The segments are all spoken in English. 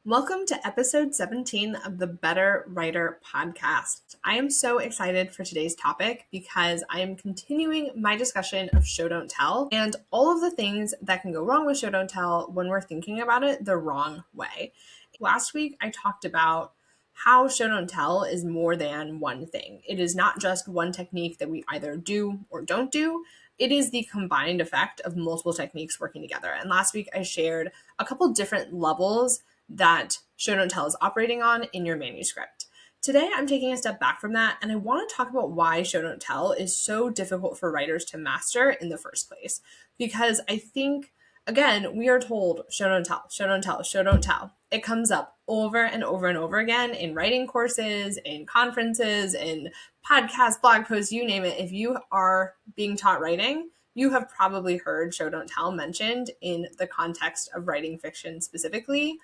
Welcome to episode 17 of the Better Writer podcast. I am so excited for today's topic because I am continuing my discussion of show don't tell and all of the things that can go wrong with show don't tell when we're thinking about it the wrong way. Last week, I talked about how show don't tell is more than one thing. It is not just one technique that we either do or don't do. It is the combined effect of multiple techniques working together. And last week, I shared a couple different levels that show don't tell is operating on in your manuscript. Today, I'm taking a step back from that, and I want to talk about why show don't tell is so difficult for writers to master in the first place. Because I think, again, we are told show don't tell, show don't tell, show don't tell. It comes up over and over and over again in writing courses, in conferences, in podcasts, blog posts, you name it. If you are being taught writing, you have probably heard show don't tell mentioned in the context of writing fiction specifically.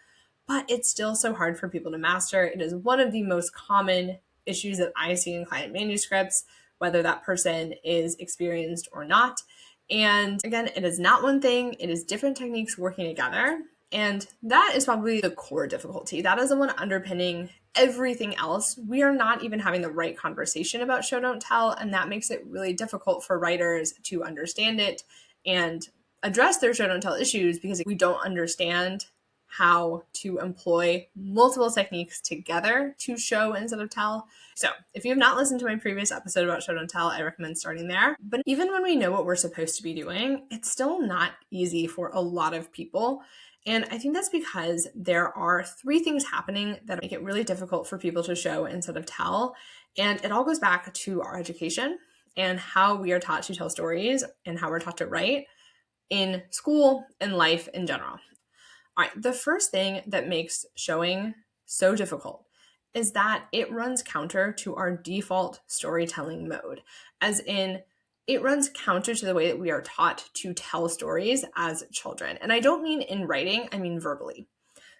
But it's still so hard for people to master. It is one of the most common issues that I see in client manuscripts, whether that person is experienced or not. And again, it is not one thing, it is different techniques working together. And that is probably the core difficulty. That is the one underpinning everything else. We are not even having the right conversation about show don't tell, and that makes it really difficult for writers to understand it and address their show don't tell issues because we don't understand how to employ multiple techniques together to show instead of tell. So if you have not listened to my previous episode about show don't tell, I recommend starting there. But even when we know what we're supposed to be doing, it's still not easy for a lot of people. And I think that's because there are three things happening that make it really difficult for people to show instead of tell. And it all goes back to our education and how we are taught to tell stories and how we're taught to write in school and life in general. All right, the first thing that makes showing so difficult is that it runs counter to our default storytelling mode, as in it runs counter to the way that we are taught to tell stories as children. And I don't mean in writing, I mean verbally.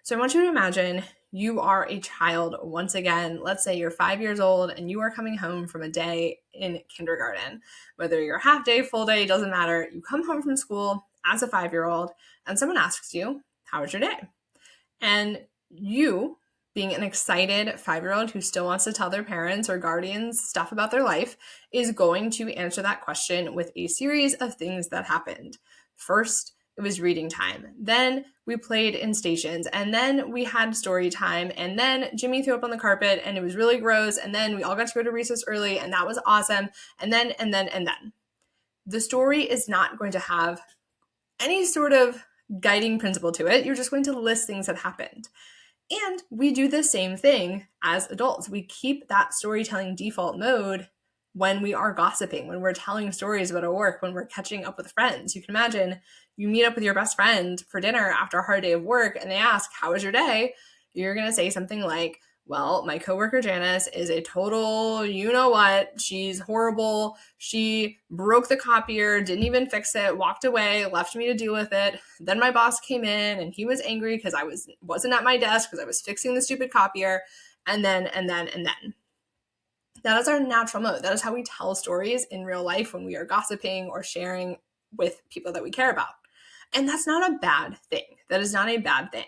So I want you to imagine you are a child once again. Let's say you're 5 years old and you are coming home from a day in kindergarten. Whether you're half day, full day, doesn't matter. You come home from school as a 5-year-old and someone asks you, how was your day? And you, being an excited 5-year-old who still wants to tell their parents or guardians stuff about their life, is going to answer that question with a series of things that happened. First, it was reading time. Then we played in stations. And then we had story time. And then Jimmy threw up on the carpet and it was really gross. And then we all got to go to recess early and that was awesome. And then. The story is not going to have any sort of guiding principle to it. You're just going to list things that happened. And we do the same thing as adults. We keep that storytelling default mode when we are gossiping, when we're telling stories about our work, when we're catching up with friends. You can imagine you meet up with your best friend for dinner after a hard day of work and they ask, how was your day? You're going to say something like, well, my coworker Janice is a total, you know what, she's horrible. She broke the copier, didn't even fix it, walked away, left me to deal with it. Then my boss came in and he was angry because I wasn't at my desk because I was fixing the stupid copier. And then. That is our natural mode. That is how we tell stories in real life when we are gossiping or sharing with people that we care about. And that's not a bad thing. That is not a bad thing.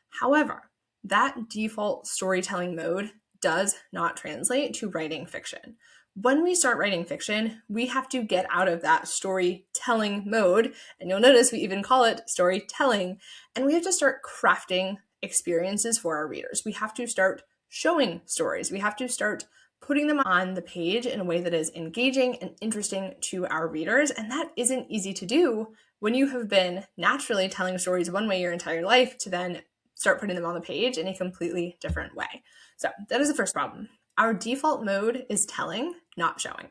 However, that default storytelling mode does not translate to writing fiction. When we start writing fiction, we have to get out of that storytelling mode, and you'll notice we even call it storytelling, and we have to start crafting experiences for our readers. We have to start showing stories. We have to start putting them on the page in a way that is engaging and interesting to our readers, and that isn't easy to do when you have been naturally telling stories one way your entire life to then start putting them on the page in a completely different way. So that is the first problem. Our default mode is telling, not showing.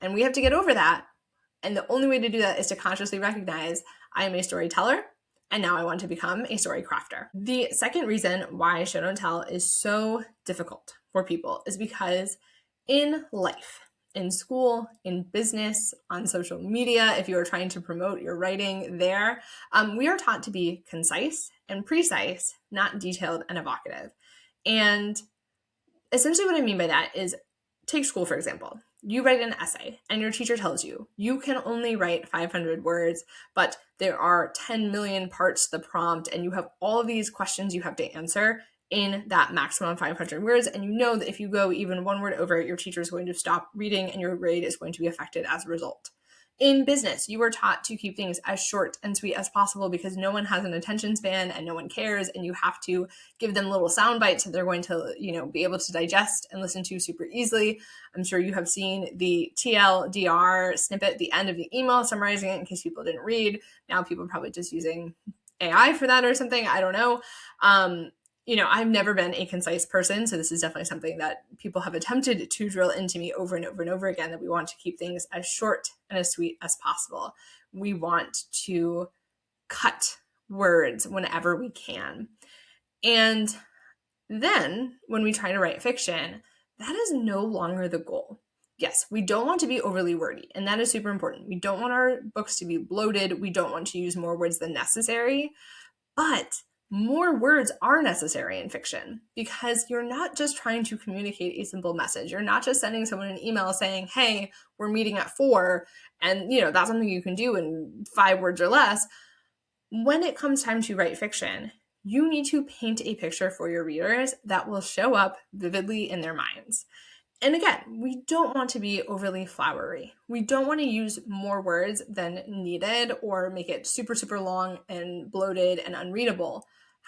And we have to get over that. And the only way to do that is to consciously recognize I am a storyteller and now I want to become a story crafter. The second reason why show don't tell is so difficult for people is because in life, in school, in business, on social media, if you are trying to promote your writing there, we are taught to be concise and precise, not detailed and evocative. And essentially what I mean by that is, take school, for example. You write an essay and your teacher tells you you can only write 500 words, but there are 10 million parts to the prompt and you have all of these questions you have to answer in that maximum 500 words. And you know that if you go even one word over, your teacher is going to stop reading and your grade is going to be affected as a result. In business, you were taught to keep things as short and sweet as possible because no one has an attention span and no one cares, and you have to give them little sound bites that they're going to, be able to digest and listen to super easily. I'm sure you have seen the TLDR snippet at the end of the email summarizing it in case people didn't read. Now people are probably just using AI for that or something. I don't know. I've never been a concise person, so this is definitely something that people have attempted to drill into me over and over and over again, that we want to keep things as short and as sweet as possible. We want to cut words whenever we can. And then when we try to write fiction, that is no longer the goal. Yes, we don't want to be overly wordy, and that is super important. We don't want our books to be bloated. We don't want to use more words than necessary, but more words are necessary in fiction because you're not just trying to communicate a simple message. You're not just sending someone an email saying, hey, we're meeting at 4, and that's something you can do in 5 words or less. When it comes time to write fiction, you need to paint a picture for your readers that will show up vividly in their minds. And again, we don't want to be overly flowery. We don't want to use more words than needed or make it super, super long and bloated and unreadable.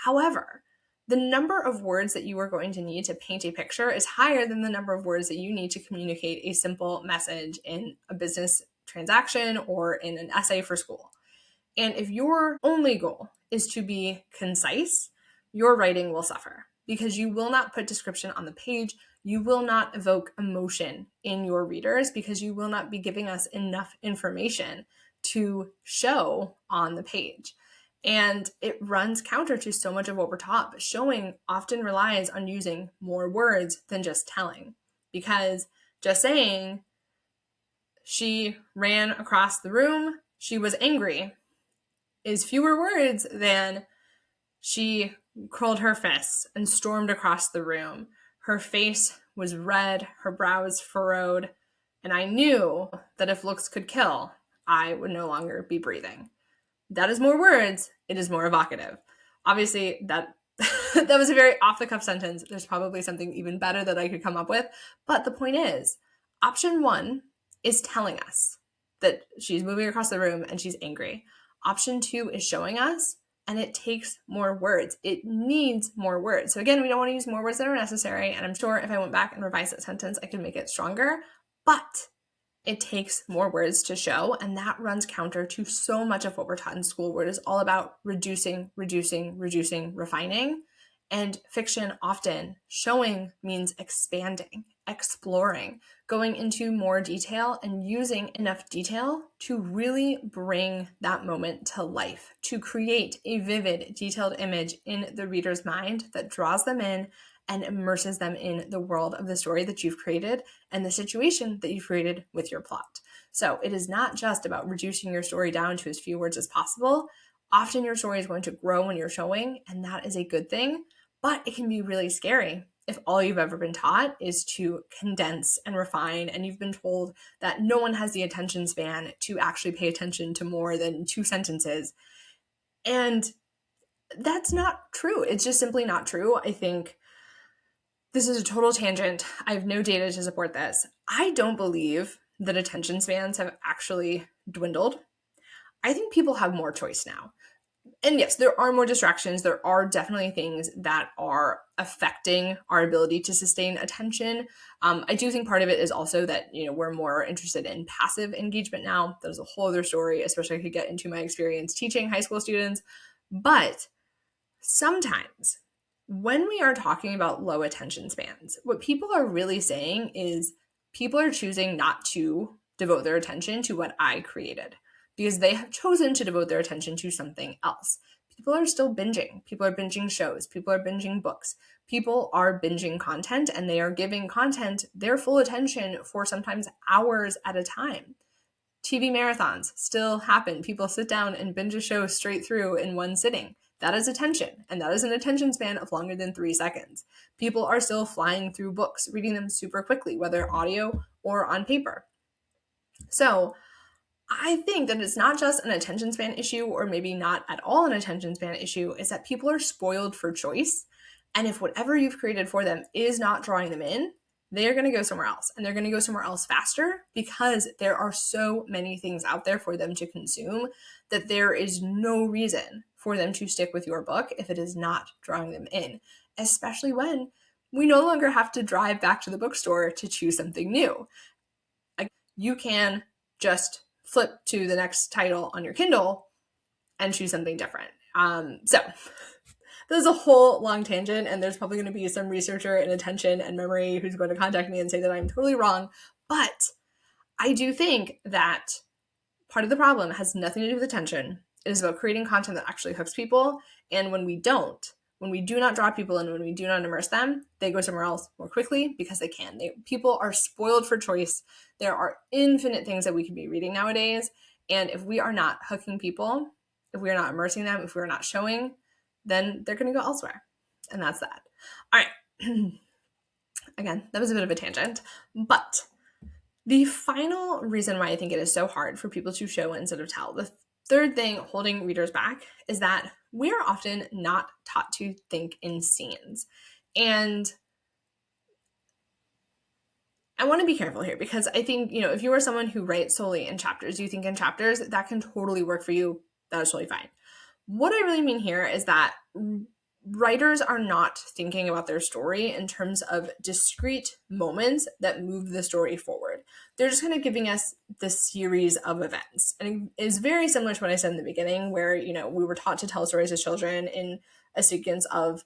However, the number of words that you are going to need to paint a picture is higher than the number of words that you need to communicate a simple message in a business transaction or in an essay for school. And if your only goal is to be concise, your writing will suffer because you will not put description on the page. You will not evoke emotion in your readers because you will not be giving us enough information to show on the page. And it runs counter to so much of what we're taught. But showing often relies on using more words than just telling, because just saying she ran across the room, she was angry, is fewer words than she curled her fists and stormed across the room. Her face was red, her brows furrowed, and I knew that if looks could kill, I would no longer be breathing. That is more words. It is more evocative. Obviously, that was a very off-the-cuff sentence. There's probably something even better that I could come up with. But the point is, option 1 is telling us that she's moving across the room and she's angry. Option 2 is showing us, and it takes more words. It needs more words. So again, we don't want to use more words that are necessary. And I'm sure if I went back and revised that sentence, I could make it stronger. But it takes more words to show, and that runs counter to so much of what we're taught in school, where it is all about reducing, refining. And fiction often, showing means expanding, exploring, going into more detail and using enough detail to really bring that moment to life, to create a vivid, detailed image in the reader's mind that draws them in and immerses them in the world of the story that you've created and the situation that you've created with your plot. So it is not just about reducing your story down to as few words as possible. Often your story is going to grow when you're showing, and that is a good thing, but it can be really scary if all you've ever been taught is to condense and refine, and you've been told that no one has the attention span to actually pay attention to more than 2 sentences. And that's not true. It's just simply not true. I think this is a total tangent. I have no data to support this. I don't believe that attention spans have actually dwindled. I think people have more choice now. And yes, there are more distractions. There are definitely things that are affecting our ability to sustain attention. I do think part of it is also that, we're more interested in passive engagement now. That is a whole other story, especially if I could get into my experience teaching high school students. But sometimes when we are talking about low attention spans, what people are really saying is people are choosing not to devote their attention to what I created because they have chosen to devote their attention to something else. People are still binging. People are binging shows. People are binging books. People are binging content, and they are giving content their full attention for sometimes hours at a time. TV marathons still happen. People sit down and binge a show straight through in one sitting. That is attention, and that is an attention span of longer than 3 seconds. People are still flying through books, reading them super quickly, whether audio or on paper. So I think that it's not just an attention span issue, or maybe not at all an attention span issue, is that people are spoiled for choice. And if whatever you've created for them is not drawing them in, they're going to go somewhere else, and they're going to go somewhere else faster because there are so many things out there for them to consume that there is no reason for them to stick with your book if it is not drawing them in, especially when we no longer have to drive back to the bookstore to choose something new. You can just flip to the next title on your Kindle and choose something different. So this is a whole long tangent, and there's probably going to be some researcher in attention and memory who's going to contact me and say that I'm totally wrong. But I do think that part of the problem has nothing to do with attention. It is about creating content that actually hooks people. And when we do not draw people in, when we do not immerse them, they go somewhere else more quickly because they can. People are spoiled for choice. There are infinite things that we can be reading nowadays. And if we are not hooking people, if we are not immersing them, if we are not showing, then they're going to go elsewhere. And that's that. All right. Again, that was a bit of a tangent. But the final reason why I think it is so hard for people to show instead of tell, the third thing holding readers back, is that we are often not taught to think in scenes. And I want to be careful here because I think, if you are someone who writes solely in chapters, you think in chapters, that can totally work for you. That is totally fine. What I really mean here is that writers are not thinking about their story in terms of discrete moments that move the story forward. They're just kind of giving us the series of events. And it is very similar to what I said in the beginning, where, we were taught to tell stories as children in a sequence of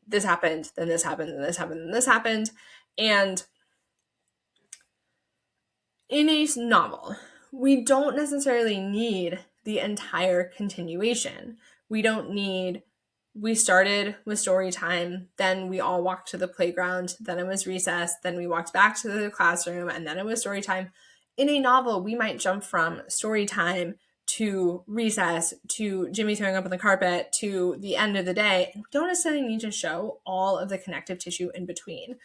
this happened, then this happened, then this happened, then this happened. And in a novel, we don't necessarily need the entire continuation. We started with story time, then we all walked to the playground, then it was recess, then we walked back to the classroom, and then it was story time. In a novel, we might jump from story time to recess, to Jimmy throwing up on the carpet, to the end of the day. And we don't necessarily need to show all of the connective tissue in between.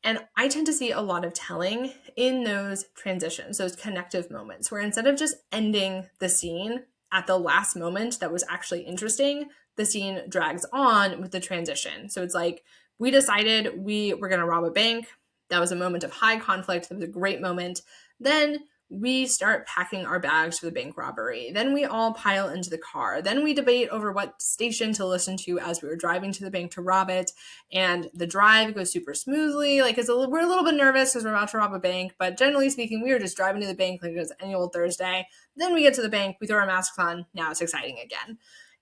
And I tend to see a lot of telling in those transitions, those connective moments, where instead of just ending the scene at the last moment that was actually interesting, the scene drags on with the transition. So it's like, we decided we were going to rob a bank. That was a moment of high conflict. That was a great moment. Then we start packing our bags for the bank robbery. Then we all pile into the car. Then we debate over what station to listen to as we were driving to the bank to rob it. And the drive goes super smoothly. We're a little bit nervous because we're about to rob a bank, but generally speaking, we were just driving to the bank like it was any old Thursday. Then we get to the bank, we throw our masks on. Now it's exciting again.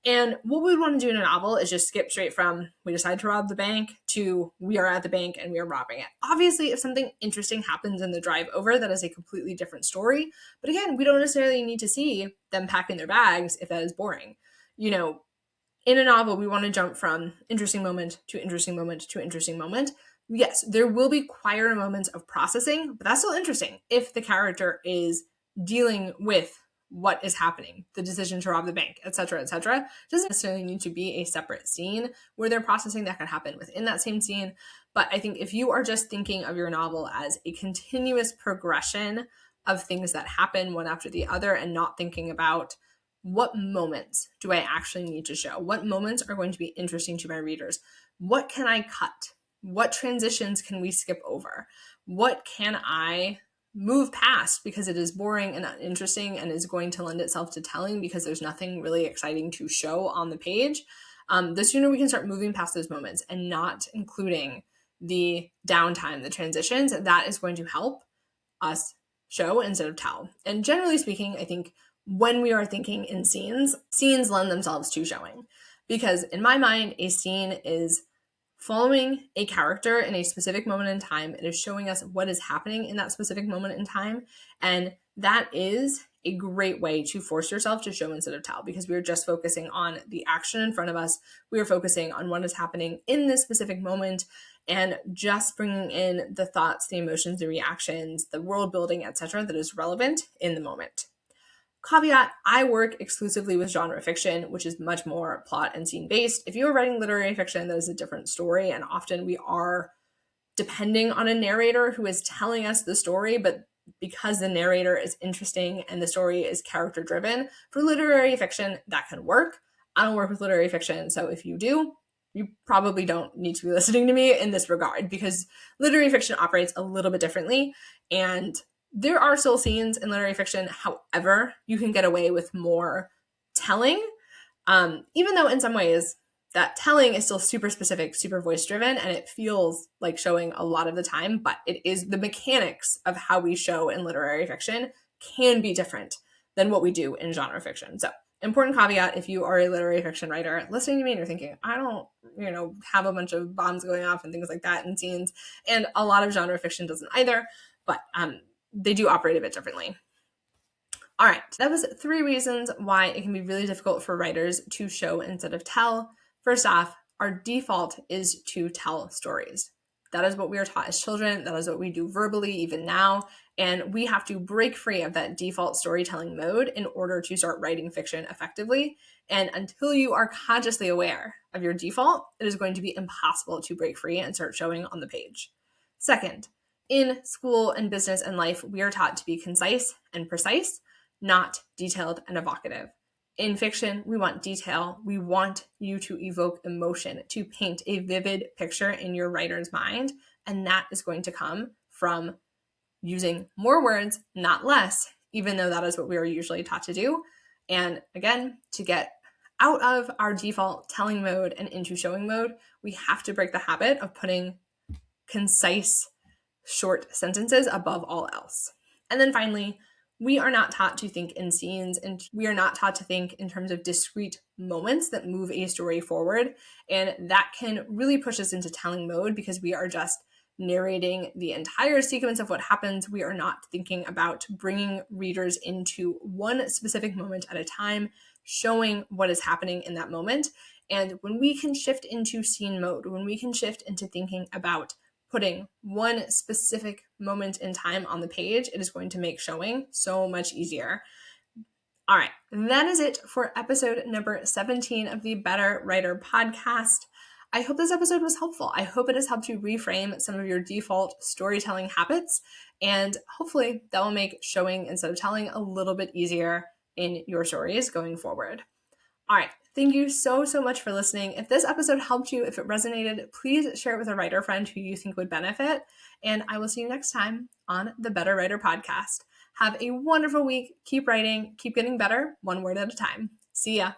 And what we would want to do in a novel is just skip straight from we decide to rob the bank to we are at the bank and we are robbing it. Obviously, if something interesting happens in the drive over, that is a completely different story. But again, we don't necessarily need to see them packing their bags if that is boring. In a novel, we want to jump from interesting moment to interesting moment to interesting moment. Yes, there will be quieter moments of processing, but that's still interesting if the character is dealing with what is happening, the decision to rob the bank, etc., etc. Doesn't necessarily need to be a separate scene where they're processing. That can happen within that same scene. But I think if you are just thinking of your novel as a continuous progression of things that happen one after the other and not thinking about what moments do I actually need to show, what moments are going to be interesting to my readers, what can I cut, what transitions can we skip over, what can I move past because it is boring and uninteresting and is going to lend itself to telling because there's nothing really exciting to show on the page, the sooner we can start moving past those moments and not including the downtime, the transitions, that is going to help us show instead of tell. And generally speaking, I think when we are thinking in scenes lend themselves to showing. Because in my mind, a scene is following a character in a specific moment in time. It is showing us what is happening in that specific moment in time. And that is a great way to force yourself to show instead of tell, because we are just focusing on the action in front of us. We are focusing on what is happening in this specific moment and just bringing in the thoughts, the emotions, the reactions, the world building, etc., that is relevant in the moment. Caveat, I work exclusively with genre fiction, which is much more plot and scene based. If you are writing literary fiction, that is a different story. And often we are depending on a narrator who is telling us the story, but because the narrator is interesting and the story is character driven, for literary fiction, that can work. I don't work with literary fiction, so if you do, you probably don't need to be listening to me in this regard, because literary fiction operates a little bit differently. And there are still scenes in literary fiction. However, you can get away with more telling, even though in some ways that telling is still super specific, super voice driven, and it feels like showing a lot of the time, but it is the mechanics of how we show in literary fiction can be different than what we do in genre fiction. So, important caveat, if you are a literary fiction writer listening to me and you're thinking, I don't, have a bunch of bombs going off and things like that in scenes, and a lot of genre fiction doesn't either, but they do operate a bit differently. All right, that was 3 reasons why it can be really difficult for writers to show instead of tell. First off, our default is to tell stories. That is what we are taught as children. That is what we do verbally even now. And we have to break free of that default storytelling mode in order to start writing fiction effectively. And until you are consciously aware of your default, it is going to be impossible to break free and start showing on the page. Second, in school and business and life, we are taught to be concise and precise, not detailed and evocative. In fiction, we want detail. We want you to evoke emotion, to paint a vivid picture in your writer's mind. And that is going to come from using more words, not less, even though that is what we are usually taught to do. And again, to get out of our default telling mode and into showing mode, we have to break the habit of putting concise, short sentences above all else. And then finally, we are not taught to think in scenes, and we are not taught to think in terms of discrete moments that move a story forward. And that can really push us into telling mode because we are just narrating the entire sequence of what happens. We are not thinking about bringing readers into one specific moment at a time, showing what is happening in that moment. And when we can shift into scene mode, when we can shift into thinking about putting one specific moment in time on the page, it is going to make showing so much easier. All right, that is it for episode number 17 of the Better Writer podcast. I hope this episode was helpful. I hope it has helped you reframe some of your default storytelling habits, and hopefully that will make showing instead of telling a little bit easier in your stories going forward. All right. Thank you so much for listening. If this episode helped you, if it resonated, please share it with a writer friend who you think would benefit. And I will see you next time on the Better Writer podcast. Have a wonderful week. Keep writing, keep getting better, one word at a time. See ya.